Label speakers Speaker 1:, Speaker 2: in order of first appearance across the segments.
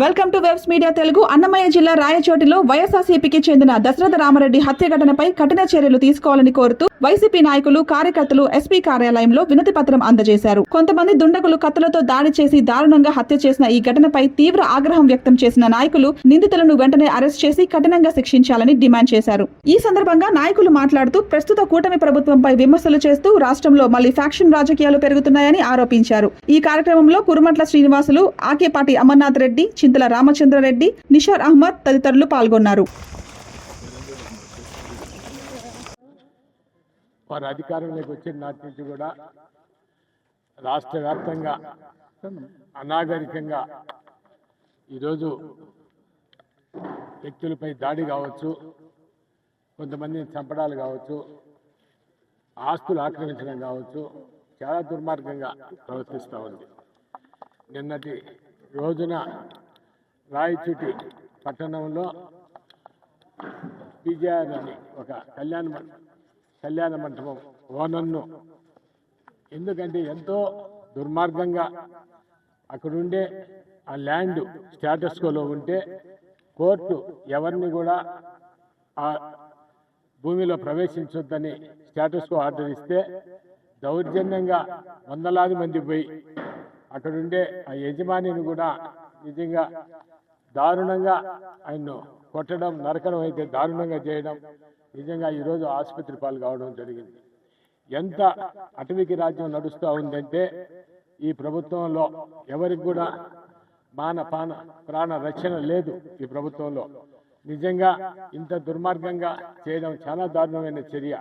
Speaker 1: Welcome to webs media Telugu. Annamayya జిల్లా రాయచోటిలో వైఎస్ఆర్సీపీకి చెందిన దశరథ రామరెడ్డి హత్య ఘటనపై కఠిన చర్యలు తీసుకోవాలని కోరుతూ వైసీపీ నాయకులు కార్యకర్తలు ఎస్పీ కార్యాలయంలో వినతి పత్రం అందజేశారు. కొంతమంది దుండగులు కత్తులతో దాడి చేసి దారుణంగా హత్య చేసిన ఈ ఘటనపై తీవ్ర ఆగ్రహం వ్యక్తం చేసిన నాయకులు నిందితులను వెంటనే అరెస్ట్ చేసి కఠినంగా శిక్షించాలని డిమాండ్ చేశారు. ఈ సందర్భంగా నాయకులు మాట్లాడుతూ ప్రస్తుత కూటమి ప్రభుత్వంపై విమర్శలు చేస్తూ రాష్ట్రంలో మళ్లీ ఫ్యాక్షన్ రాజకీయాలు పెరుగుతున్నాయని ఆరోపించారు. ఈ కార్యక్రమంలో కురుమట్ల శ్రీనివాసులు, ఆకేపాటి అమర్నాథ్ రెడ్డి, చింతల రామచంద్రారెడ్డి, నిషార్ అహ్మద్ తదితరులు పాల్గొన్నారు.
Speaker 2: వారు అధికారంలోకి వచ్చిన నాటి నుంచి కూడా రాష్ట్ర వ్యాప్తంగా అనాగరికంగా ఈరోజు వ్యక్తులపై దాడి కావచ్చు, కొంతమందిని చంపడాలు కావచ్చు, ఆస్తులు ఆక్రమించడం కావచ్చు, చాలా దుర్మార్గంగా ప్రవర్తిస్తూ ఉంది. నిన్నటి రోజున రాయచోటి పట్టణంలో పీజీఆర్ అని ఒక కళ్యాణ మండపం ఓనర్ను, ఎందుకంటే ఎంతో దుర్మార్గంగా అక్కడుండే ఆ ల్యాండ్ స్టేటస్ కోలో ఉంటే కోర్టు ఎవరిని కూడా ఆ భూమిలో ప్రవేశించొద్దని స్టేటస్ కో ఆర్డర్ ఇస్తే దౌర్జన్యంగా వందలాది మంది పోయి అక్కడుండే ఆ యజమానిని కూడా నిజంగా దారుణంగా ఆయన్ను కొట్టడం, నరకడం అయితే దారుణంగా చేయడం, నిజంగా ఈరోజు ఆసుపత్రి పాలు కావడం జరిగింది. ఎంత అటవికి రాజ్యం నడుస్తూ ఉందంటే ఈ ప్రభుత్వంలో ఎవరికి కూడా ప్రాణ రక్షణ లేదు. ఈ ప్రభుత్వంలో నిజంగా ఇంత దుర్మార్గంగా చేయడం చాలా దారుణమైన చర్య.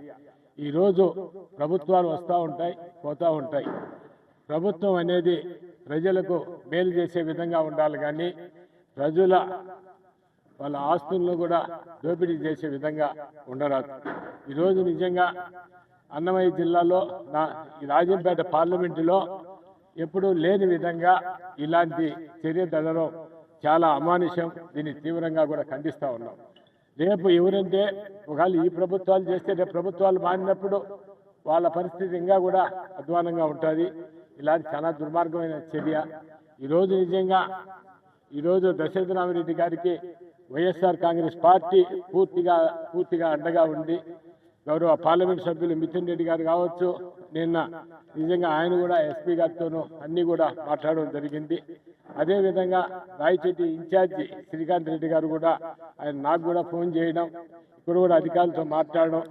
Speaker 2: ఈరోజు ప్రభుత్వాలు వస్తూ ఉంటాయి, పోతూ ఉంటాయి. ప్రభుత్వం అనేది ప్రజలకు మేలు చేసే విధంగా ఉండాలి, కానీ ప్రజల వాళ్ళ ఆస్తులను కూడా దోపిడీ చేసే విధంగా ఉండరాదు. ఈరోజు నిజంగా అన్నమయ్య జిల్లాలో ఈ రాజంపేట పార్లమెంటులో ఎప్పుడూ లేని విధంగా ఇలాంటి చర్య జరగడం చాలా అమానుషం. దీన్ని తీవ్రంగా కూడా ఖండిస్తూ ఉన్నాం. రేపు ఎవరంటే ఒకవేళ ఈ ప్రభుత్వాలు చేస్తే రేపు ప్రభుత్వాలు మారినప్పుడు వాళ్ళ పరిస్థితి ఇంకా కూడా అధ్వానంగా ఉంటుంది. ఇలాంటి చాలా దుర్మార్గమైన చర్య. ఈరోజు దశరథ రామరెడ్డి గారికి వైఎస్ఆర్ కాంగ్రెస్ పార్టీ పూర్తిగా అండగా ఉంది. గౌరవ పార్లమెంట్ సభ్యులు మిథున్ రెడ్డి గారు కావచ్చు, నిన్న నిజంగా ఆయన కూడా ఎస్పీ గారితోనూ అన్నీ కూడా మాట్లాడడం జరిగింది. అదేవిధంగా రాయచోటి ఇన్ఛార్జి శ్రీకాంత్ రెడ్డి గారు కూడా నాకు కూడా ఫోన్ చేయడం, ఇప్పుడు కూడా అధికారులతో మాట్లాడడం,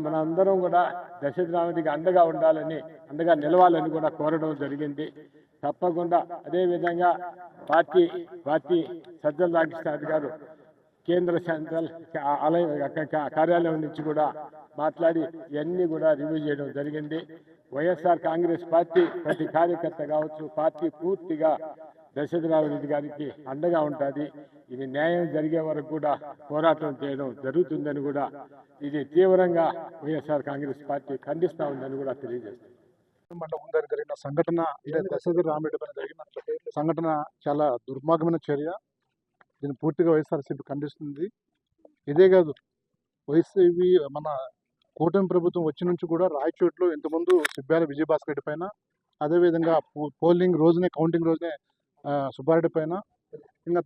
Speaker 2: మన అందరం కూడా దశరథ రామరెడ్డికి అండగా ఉండాలని, అండగా నిలవాలని కూడా కోరడం జరిగింది. తప్పకుండా అదేవిధంగా పార్టీ సజ్జల రామకృష్ణారెడ్డి గారు కేంద్ర సెంట్రల్ కార్యాలయం నుంచి కూడా మాట్లాడి ఇవన్నీ కూడా రివ్యూ చేయడం జరిగింది. వైఎస్ఆర్ కాంగ్రెస్ పార్టీ ప్రతి కార్యకర్త కావచ్చు, పార్టీ పూర్తిగా దశరథ రామరెడ్డి గారికి అండగా ఉంటుంది. ఇది న్యాయం జరిగే వరకు కూడా పోరాటం చేయడం జరుగుతుందని కూడా ఇది తీవ్రంగా వైఎస్ఆర్ కాంగ్రెస్ పార్టీ ఖండిస్తూ ఉందని కూడా తెలియజేస్తుంది.
Speaker 3: జరిగిన సంఘటన అంటే దశరథ రామరెడ్డి పైన జరిగిన సంఘటన చాలా దుర్మార్గమైన చర్య. దీన్ని పూర్తిగా వైఎస్ఆర్సీపీ ఖండిస్తుంది. ఇదే కాదు, వైసీపీ మన కూటమి ప్రభుత్వం వచ్చి నుంచి కూడా రాయచోట్లో ఇంతకుముందు సిబ్బ్యాల విజయభాస్కర్ రెడ్డి పైన, అదేవిధంగా కౌంటింగ్ రోజునే సుబ్బారెడ్డి పైన, ఇంకా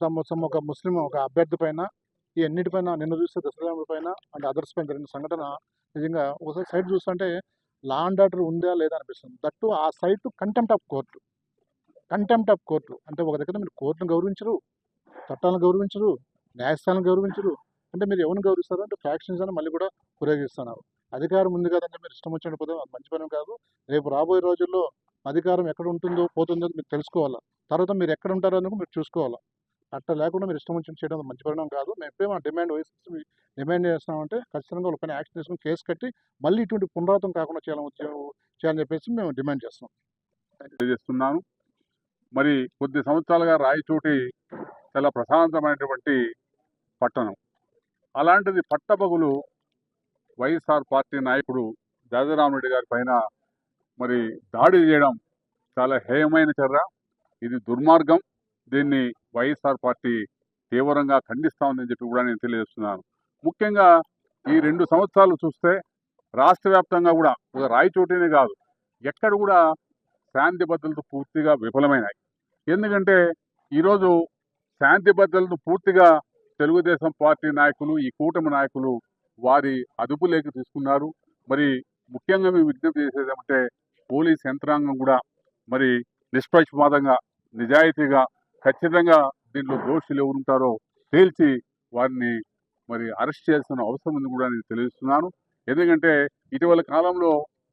Speaker 3: ఒక ముస్లిం ఒక అభ్యర్థి పైన, ఈ అన్నిటిపైన నిన్న చూస్తే దశరథ పైన అంటే అదర్స్ పైన జరిగిన సంఘటన నిజంగా ఒకసారి సైట్ చూస్తుంటే లా అండ్ ఆర్డర్ ఉందా లేదా అనిపిస్తుంది. దట్టు ఆ సైట్ కంటెంప్ట్ ఆఫ్ కోర్టు అంటే ఒక దగ్గర మీరు కోర్టును గౌరవించరు, చట్టాలను గౌరవించరు, న్యాయస్థానాలను గౌరవించరు. అంటే మీరు ఎవరిని గౌరవిస్తారు అంటే ఫ్యాక్షన్స్ అని మళ్ళీ కూడా ఉపయోగిస్తున్నారు. అధికారం ఉంది కదంటే మీరు ఇష్టం వచ్చినట్టు పోతే అది మంచి పని కాదు. రేపు రాబోయే రోజుల్లో అధికారం ఎక్కడ ఉంటుందో పోతుందో మీరు తెలుసుకోవాలా, తర్వాత మీరు ఎక్కడ ఉంటారో అందుకు మీరు చూసుకోవాలా. అట్లా లేకుండా మీరు ఇష్టం వచ్చినట్టు చేయడం మంచి పరిణామం కాదు. మేము ఎప్పుడే మన డిమాండ్ చేస్తామంటే ఖచ్చితంగా వాళ్ళపైన యాక్షన్ తీసుకుని కేసు కట్టి మళ్ళీ ఇటువంటి పునరావృతం కాకుండా చేయాలని చెప్పేసి మేము డిమాండ్
Speaker 4: చేస్తున్నాను. మరి కొద్ది సంవత్సరాలుగా రాయచోటి చాలా ప్రశాంతమైనటువంటి పట్టణం. అలాంటిది పట్టపగులు వైఎస్ఆర్ పార్టీ నాయకుడు దశరథ రామరెడ్డి గారి పైన మరి దాడి చేయడం చాలా హేయమైన చర్య. ఇది దుర్మార్గం. దీన్ని వైఎస్ఆర్ పార్టీ తీవ్రంగా ఖండిస్తా ఉందని చెప్పి కూడా నేను తెలియజేస్తున్నాను. ముఖ్యంగా ఈ 2 సంవత్సరాలు చూస్తే రాష్ట్ర వ్యాప్తంగా కూడా ఒక రాయచోటినే కాదు ఎక్కడ కూడా శాంతి భద్రతలు పూర్తిగా విఫలమైనాయి. ఎందుకంటే ఈరోజు శాంతి భద్రతలను పూర్తిగా తెలుగుదేశం పార్టీ నాయకులు, ఈ కూటమి నాయకులు వారి అదుపులోకి తీసుకున్నారు. మరి ముఖ్యంగా మేము విజ్ఞప్తి చేసేది ఏమంటే పోలీస్ యంత్రాంగం కూడా మరి నిష్పక్షపాతంగా నిజాయితీగా ఖచ్చితంగా దీంట్లో దోషులు ఎవరు ఉంటారో తేల్చి వారిని మరి అరెస్ట్ చేయాల్సిన అవసరం ఉంది కూడా నేను తెలియజేస్తున్నాను. ఎందుకంటే ఇటీవల కాలంలో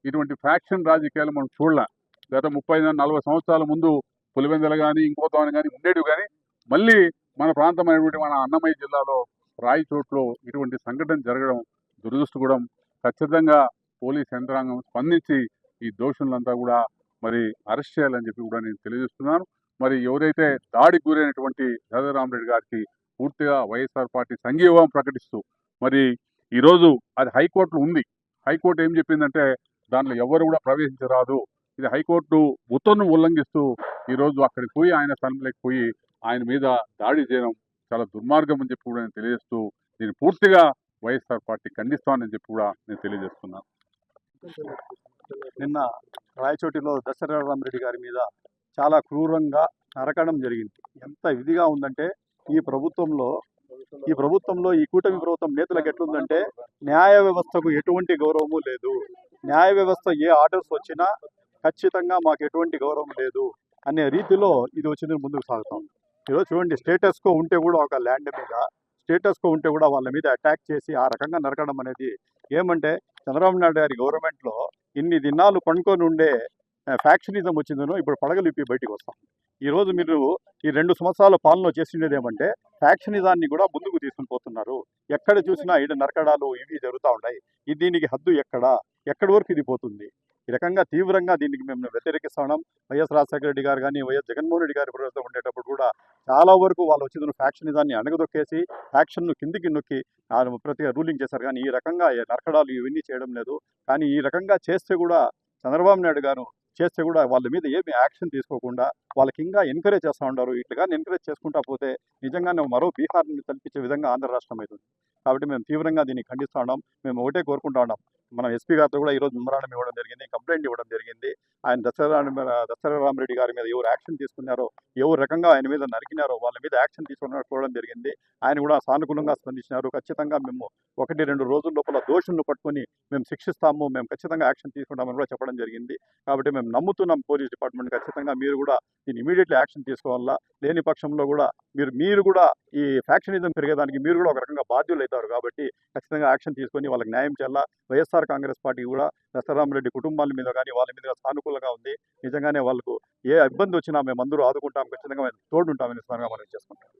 Speaker 4: ఇటువంటి ఫ్యాక్షన్ రాజకీయాలు మనం చూడలే. గత 30-40 సంవత్సరాల ముందు పులివెందుల కానీ ఇంకోతోని కానీ ఉండేవి, కానీ మళ్ళీ మన ప్రాంతమైనటువంటి మన అన్నమయ్య జిల్లాలో రాయచోట్లో ఇటువంటి సంఘటన జరగడం దురదృష్టకరం. ఖచ్చితంగా పోలీస్ యంత్రాంగం స్పందించి ఈ దోషులంతా కూడా మరి అరెస్ట్ చేయాలని చెప్పి కూడా నేను తెలియజేస్తున్నాను. మరి ఎవరైతే దాడికి గురైనటువంటి దశరథరామరెడ్డి గారికి పూర్తిగా వైఎస్ఆర్ పార్టీ సంఘీభావం ప్రకటిస్తూ మరి ఈరోజు అది హైకోర్టులో ఉంది. హైకోర్టు ఏం చెప్పిందంటే దాంట్లో ఎవరు కూడా ప్రవేశించరాదు, ఇది హైకోర్టు ఉత్తర్వును ఉల్లంఘిస్తూ ఈరోజు అక్కడికి పోయి ఆయన స్థలంలోకి పోయి ఆయన మీద దాడి చేయడం చాలా దుర్మార్గం అని చెప్పి కూడా నేను తెలియజేస్తూ దీన్ని పూర్తిగా వైఎస్ఆర్ పార్టీ ఖండిస్తానని చెప్పి కూడా నేను తెలియజేస్తున్నాను.
Speaker 5: నిన్న రాయచోటిలో దశరథరామరెడ్డి గారి మీద చాలా క్రూరంగా నరకడం జరిగింది. ఎంత ఇదిగా ఉందంటే ఈ ప్రభుత్వంలో ఈ కూటమి ప్రభుత్వం నేతలకు ఎట్లుందంటే న్యాయ వ్యవస్థకు ఎటువంటి గౌరవము లేదు. న్యాయ వ్యవస్థ ఏ ఆర్డర్స్ వచ్చినా ఖచ్చితంగా మాకు ఎటువంటి గౌరవం లేదు అనే రీతిలో ఇది వచ్చింది ముందుకు సాగుతాం. ఈరోజు చూడండి, స్టేటస్ కో ఉంటే కూడా ఒక ల్యాండ్ మీద స్టేటస్ కో ఉంటే కూడా వాళ్ళ మీద అటాక్ చేసి ఆ రకంగా నరకడం అనేది ఏమంటే చంద్రబాబు నాయుడు గారి గవర్నమెంట్లో ఇన్ని దినాలు పండుకొని ఉండే ఫ్యాక్షనిజం వచ్చిందనో ఇప్పుడు పడగలు ఇప్పి బయటికి వస్తాం. ఈరోజు మీరు ఈ 2 సంవత్సరాల పాలన చేసిండేది ఏమంటే ఫ్యాక్షనిజాన్ని కూడా ముందుకు తీసుకుని పోతున్నారు. ఎక్కడ చూసినా ఈడ నరకడాలు ఇవి జరుగుతూ ఉంటాయి. దీనికి హద్దు ఎక్కడి వరకు ఇది పోతుంది? ఈ రకంగా తీవ్రంగా దీనికి మేము వ్యతిరేకిస్తున్నాం. వైఎస్ రాజశేఖర రెడ్డి గారు కానీ వైఎస్ జగన్మోహన్ రెడ్డి గారి ప్రభుత్వం ఉండేటప్పుడు కూడా చాలా వరకు వాళ్ళు వచ్చిన ఫ్యాక్షనిజాన్ని అణగదొక్కేసి ఫ్యాక్షన్ను కిందికి నొక్కి ప్రతిగా రూలింగ్ చేశారు. కానీ ఈ రకంగా నరకడాలు ఇవన్నీ చేయడం లేదు. కానీ ఈ రకంగా చేస్తే కూడా చంద్రబాబు నాయుడు గారు చేస్తే కూడా వాళ్ళ మీద ఏమి యాక్షన్ తీసుకోకుండా వాళ్ళకి ఇంకా ఎంకరేజ్ చేస్తూ ఉంటారు. ఇట్లా ఎంకరేజ్ చేసుకుంటా పోతే నిజంగానే మరో బీహార్ని తలపించే విధంగా ఆంధ్ర రాష్ట్రం అవుతుంది. కాబట్టి మేము తీవ్రంగా దీన్ని ఖండిస్తూ ఉన్నాం. మేము ఒకటే కోరుకుంటా ఉన్నాం, మనం ఎస్పీ గారితో కూడా ఈరోజు మెమరాండం ఇవ్వడం జరిగింది, కంప్లైంట్ ఇవ్వడం జరిగింది. ఆయన దశరథరామరెడ్డి గారి మీద ఎవరు యాక్షన్ తీసుకున్నారో, ఎవరు రకంగా ఆయన మీద నరికినారో వాళ్ళ మీద యాక్షన్ తీసుకోవడం జరిగింది. ఆయన కూడా సానుకూలంగా స్పందించినారు. ఖచ్చితంగా మేము 1-2 రోజుల లోపల దోషులను పట్టుకొని మేము శిక్షిస్తాము, మేము ఖచ్చితంగా యాక్షన్ తీసుకుంటామని కూడా చెప్పడం జరిగింది. కాబట్టి మేము నమ్ముతున్నాం పోలీస్ డిపార్ట్మెంట్ ఖచ్చితంగా మీరు కూడా దీన్ని ఇమీడియట్లీ యాక్షన్ తీసుకోవాలా. లేని పక్షంలో కూడా మీరు కూడా ఈ ఫ్యాక్షనిజం పెరిగేదానికి మీరు కూడా ఒక రకంగా బాధ్యులు అవుతారు. కాబట్టి ఖచ్చితంగా యాక్షన్ తీసుకొని వాళ్ళకి న్యాయం చేయాలా. వైఎస్ఆర్ కాంగ్రెస్ పార్టీ కూడా దశరథరామరెడ్డి కుటుంబాల మీద కానీ వాళ్ళ మీద సానుకూలంగా ఉంది. నిజంగానే వాళ్ళకు ఏ ఇబ్బంది వచ్చినా మేము అందరూ ఆదుకుంటాం, ఖచ్చితంగా తోడుంటామని మనం చేసుకుంటాం.